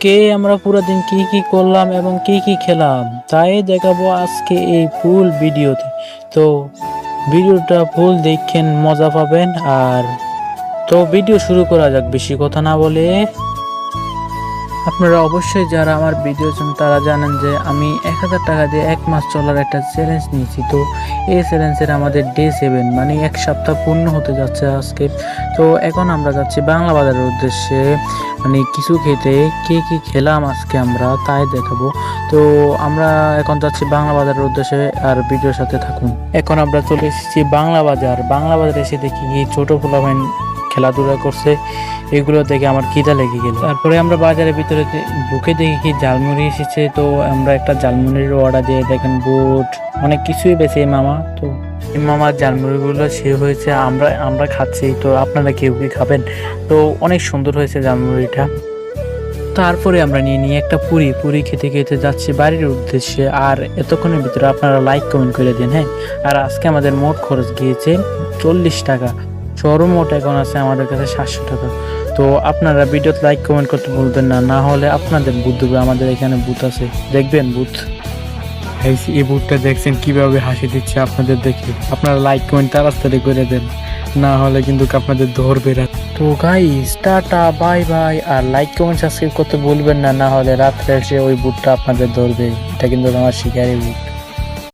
আজকে আমরা পুরো দিন কি কি করলাম এবং কি কি খেলাম তাই দেখাবো আজকে এই ফুল ভিডিওতে। তো ভিডিওটা ফুল দেখেন, মজা পাবেন। আর তো ভিডিও শুরু করা যাক বেশি কথা না বলে। আপনারা অবশ্যই যারা আমার ভিডিও চান তারা জানেন যে আমি 1000 টাকা দিয়ে 1 মাস চলার একটা চ্যালেঞ্জ নিয়েছি। তো এই চ্যালেঞ্জের আমাদের ডে 7, মানে 1 সপ্তাহ পূর্ণ হতে যাচ্ছে আজকে। তো এখন আমরা যাচ্ছি বাংলা বাজারের উদ্দেশ্যে, মানে কিছু খেতে। কি কি খেলাম আজকে আমরা তাই দেখাবো। তো আমরা এখন যাচ্ছি বাংলা বাজারের উদ্দেশ্যে, আর ভিডিওর সাথে থাকুন। এখন আমরা চলে এসেছি বাংলা বাজার। বাংলা বাজারে এসে দেখি কি ছোট পোলাপাইন খেলাধুলা করছে, এগুলো দেখে আমার খিদা লেগে গেল। তারপরে আমরা বাজারের ভিতরে ঢুকে দেখি কি ঝালমুড়ি এসেছে। তো আমরা একটা ঝালমুড়ির অর্ডার দিয়ে, দেখেন বুট অনেক কিছুই বেছে এই মামা। তো এই মামার ঝালমুড়িগুলো সে হয়েছে, আমরা খাচ্ছি। তো আপনারা কেউ কি খাবেন? তো অনেক সুন্দর হয়েছে ঝালমুড়িটা। তারপরে আমরা নিয়ে একটা পুরি খেতে খেতে যাচ্ছি বাড়ির উদ্দেশ্যে। আর এতক্ষণের ভিতরে আপনারা লাইক কমেন্ট করে দিন, হ্যাঁ। আর আজকে আমাদের মোট খরচ গিয়েছে 40 টাকা। সর্বমোট এখন আছে আমাদের কাছে 700 টাকা। তো আপনারা ভিডিওতে লাইক কমেন্ট করতে ভুলবেন না, না হলে আপনাদের বুথ দেবে। আমাদের এখানে বুথ আছে, দেখবেন বুথ। এই বুথটা দেখছেন কিভাবে হাসি দিচ্ছে আপনাদের দেখে। আপনারা লাইক কমেন্ট তাড়াতাড়ি করে দেন, না হলে কিন্তু আপনাদের ধরবে রাত। তো গাইস, টাটা বাই বাই। আর লাইক কমেন্ট সাবস্ক্রাইব করতে ভুলবেন না, না হলে রাত্রে এসে ওই বুটটা আপনাদের ধরবে। এটা কিন্তু আমার শিকারি বুট।